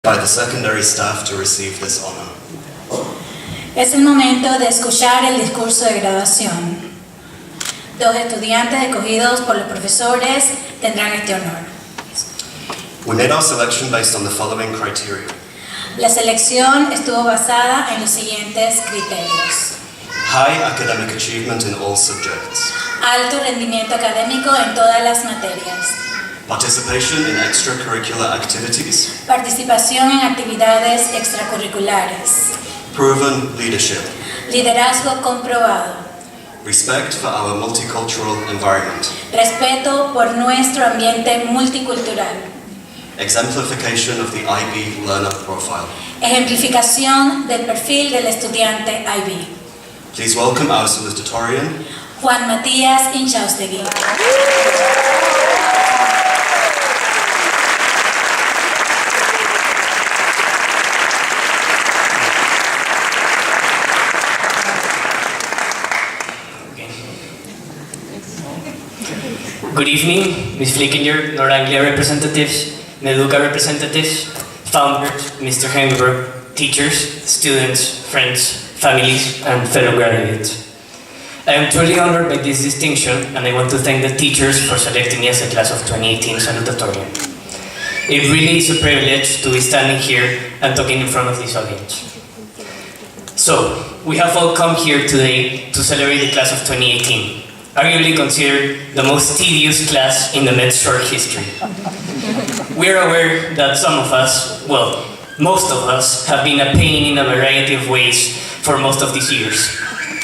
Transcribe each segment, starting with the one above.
by the secondary staff to receive this honor. Es el momento de escuchar el discurso de graduación. 2 estudiantes escogidos por los profesores tendrán este honor. We made our selection based on the following criteria. La selección estuvo basada en los siguientes criterios. High academic achievement in all subjects. Alto rendimiento académico en todas las materias. Participation in extracurricular activities. Participación en actividades extracurriculares. Proven leadership. Liderazgo comprobado. Respect for our multicultural environment. Respeto por nuestro ambiente multicultural. Exemplification of the IB learner profile. Ejemplificación del perfil del estudiante IB. Please welcome our Salutatorian, Juan, Matias, Inchaustegui. Good evening, Ms. Flickinger, North Anglia representatives, Meduca representatives, founders, Mr. Hengenberg, teachers, students, friends, families, and fellow graduates. I am truly honored by this distinction, and I want to thank the teachers for selecting me as a class of 2018 Salutatorian. It really is a privilege to be standing here and talking in front of this audience. So, we have all come here today to celebrate the class of 2018. Arguably considered the most tedious class in the Met's short history. We are aware that some of us, well, most of us, have been a pain in a variety of ways for most of these years.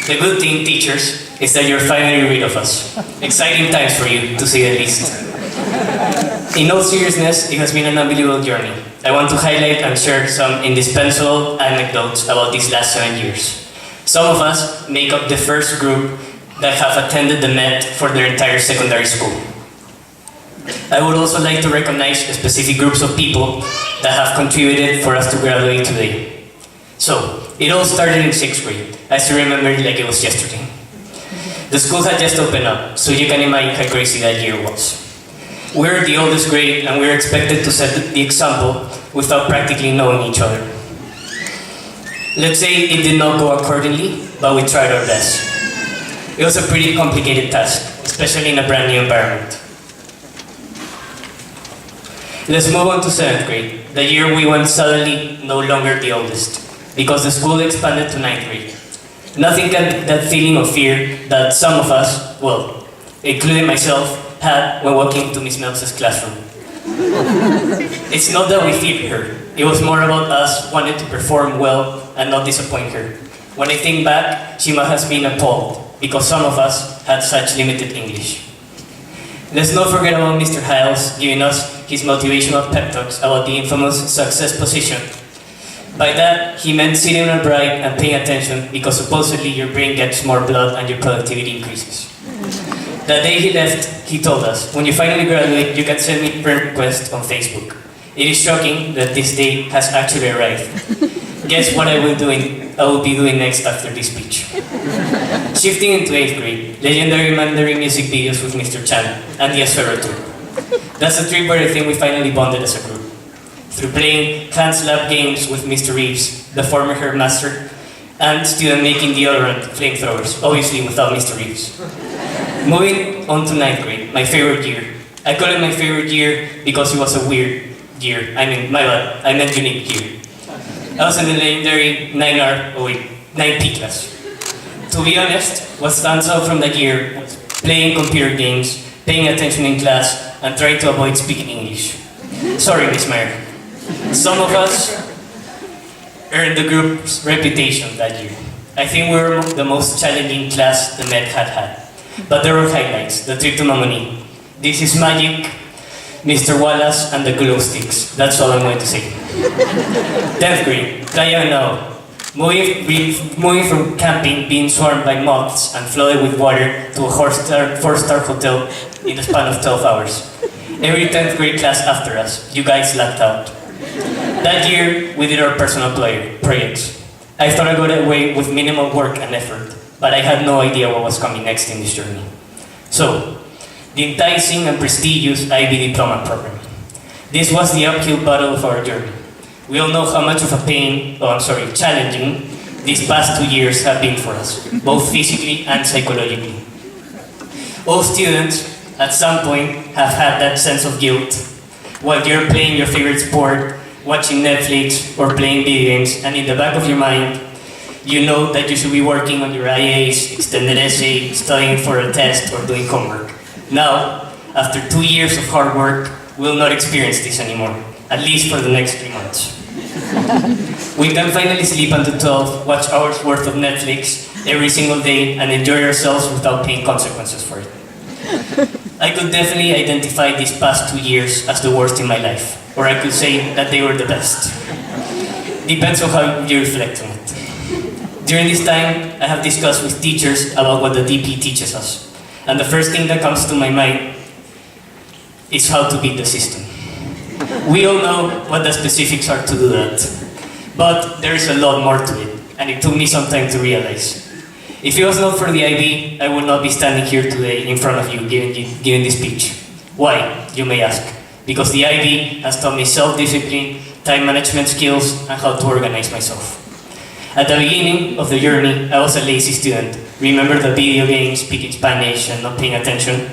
The good thing, teachers, is that you're finally rid of us. Exciting times for you, to say the least. In all seriousness, it has been an unbelievable journey. I want to highlight and share some indispensable anecdotes about these last 7 years. Some of us make up the first group that have attended the Met for their entire secondary school. I would also like to recognize specific groups of people that have contributed for us to graduate today. So, it all started in 6th grade. I still remember it like it was yesterday. The school had just opened up, so you can imagine how crazy that year was. We were the oldest grade, and we were expected to set the example without practically knowing each other. Let's say it did not go accordingly, but we tried our best. It was a pretty complicated task, especially in a brand new environment. Let's move on to 7th grade, the year we were suddenly no longer the oldest, because the school expanded to 9th grade. Nothing can that feeling of fear that some of us, well, including myself, had when walking into Miss Meltz's classroom. It's not that we feared her, it was more about us wanting to perform well and not disappoint her. When I think back, she must have been appalled, because some of us had such limited English. Let's not forget about Mr. Hiles giving us his motivational pep talks about the infamous success position. By that, he meant sitting upright and paying attention because supposedly your brain gets more blood and your productivity increases. The day he left, he told us, when you finally graduate, you can send me friend requests on Facebook. It is shocking that this day has actually arrived. Guess what I will be doing next after this speech. Shifting into 8th grade, legendary Mandarin music videos with Mr. Chan and the Asphero tour. That's the trip where I think we finally bonded as a group. Through playing hand slap games with Mr. Reeves, the former headmaster, and student making deodorant flamethrowers, obviously without Mr. Reeves. Moving on to 9th grade, my favorite year. I call it my favorite year because it was a weird year. I mean, my bad, I meant unique year. I was in the legendary 9P class. To be honest, what stands out from that year was playing computer games, paying attention in class, and trying to avoid speaking English. Sorry, Miss Meyer. Some of us earned the group's reputation that year. I think we were the most challenging class the Met had. But there were highlights, the trip to Mamoni. This is magic, Mr. Wallace, and the glow sticks. That's all I'm going to say. 10th grade, Playa Now. Moving from camping, being swarmed by moths and flooded with water, to a four-star hotel in the span of 12 hours. Every 10th grade class after us, you guys lapped out. That year, we did our personal projects. I thought I got away with minimal work and effort, but I had no idea what was coming next in this journey. So, the enticing and prestigious IB diploma program. This was the uphill battle of our journey. we all know how much of a challenging these past 2 years have been for us, both physically and psychologically. All students, at some point, have had that sense of guilt while you're playing your favorite sport, watching Netflix, or playing video games, and in the back of your mind, you know that you should be working on your IAs, extended essay, studying for a test, or doing homework. Now, after 2 years of hard work, we'll not experience this anymore, at least for the next 3 months. We can finally sleep until 12, watch hours worth of Netflix every single day, and enjoy ourselves without paying consequences for it. I could definitely identify these past 2 years as the worst in my life, or I could say that they were the best. Depends on how you reflect on it. During this time, I have discussed with teachers about what the DP teaches us, and the first thing that comes to my mind is how to beat the system. We all know what the specifics are to do that, but there is a lot more to it, and it took me some time to realize. If it was not for the IB, I would not be standing here today in front of you giving this speech. Why, you may ask? Because the IB has taught me self-discipline, time management skills, and how to organize myself. At the beginning of the journey, I was a lazy student. Remember the video games, speaking Spanish, and not paying attention?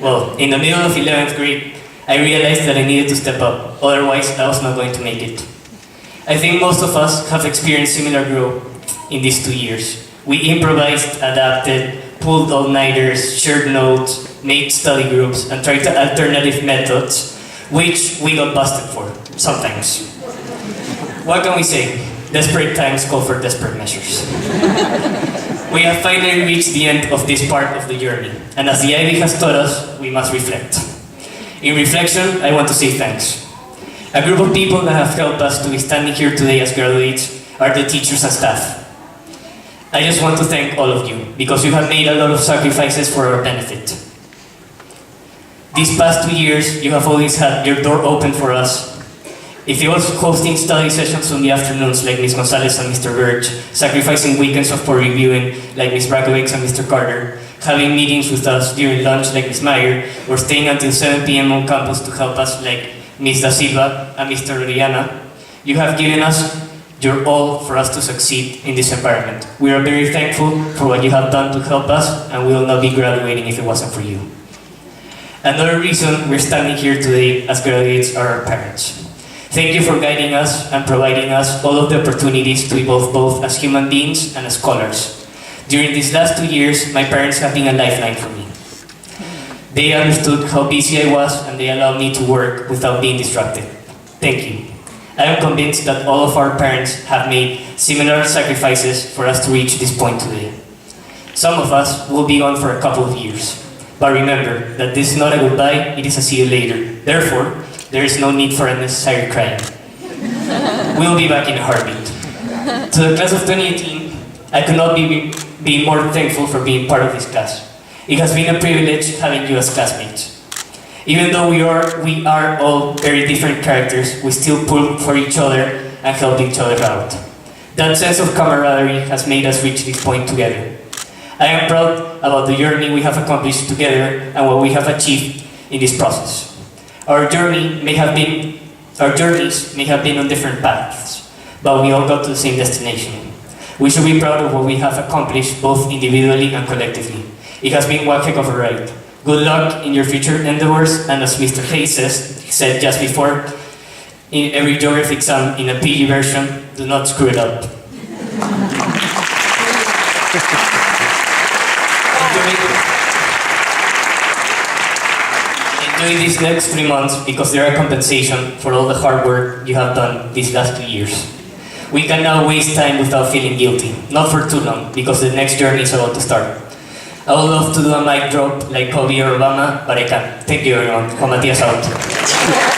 Well, in the middle of 11th grade, I realized that I needed to step up, otherwise I was not going to make it. I think most of us have experienced similar growth in these 2 years. We improvised, adapted, pulled all-nighters, shared notes, made study groups, and tried alternative methods, which we got busted for, sometimes. What can we say? Desperate times call for desperate measures. We have finally reached the end of this part of the journey, and as the IB has taught us, we must reflect. In reflection, I want to say thanks. A group of people that have helped us to be standing here today as graduates are the teachers and staff. I just want to thank all of you, because you have made a lot of sacrifices for our benefit. These past 2 years, you have always had your door open for us. If it was hosting study sessions on the afternoons like Ms. Gonzalez and Mr. Birch, sacrificing weekends of for reviewing like Ms. Brakowicz and Mr. Carter, having meetings with us during lunch like Ms. Meyer, or staying until 7 p.m. on campus to help us like Ms. Da Silva and Mr. Orellana, you have given us your all for us to succeed in this environment. We are very thankful for what you have done to help us, and we will not be graduating if it wasn't for you. Another reason we're standing here today as graduates are our parents. Thank you for guiding us and providing us all of the opportunities to evolve both as human beings and as scholars. During these last 2 years, my parents have been a lifeline for me. They understood how busy I was, and they allowed me to work without being distracted. Thank you. I am convinced that all of our parents have made similar sacrifices for us to reach this point today. Some of us will be gone for a couple of years, but remember that this is not a goodbye, it is a see you later. Therefore, there is no need for unnecessary crying. We'll be back in a heartbeat. To the class of 2018, I could not be more thankful for being part of this class. It has been a privilege having you as classmates. Even though we are all very different characters, we still pull for each other and help each other out. That sense of camaraderie has made us reach this point together. I am proud about the journey we have accomplished together and what we have achieved in this process. Our journeys may have been on different paths, but we all got to the same destination. We should be proud of what we have accomplished both individually and collectively. It has been one heck of a ride. Good luck in your future endeavors, and as Mr. Hayes said just before, in every geography exam in a PG version, do not screw it up. Enjoy these next 3 months because they are compensation for all the hard work you have done these last 2 years. We can now waste time without feeling guilty, not for too long, because the next journey is about to start. I would love to do a mic drop like Kobe or Obama, but I can't. Thank you everyone. Juan Matias out.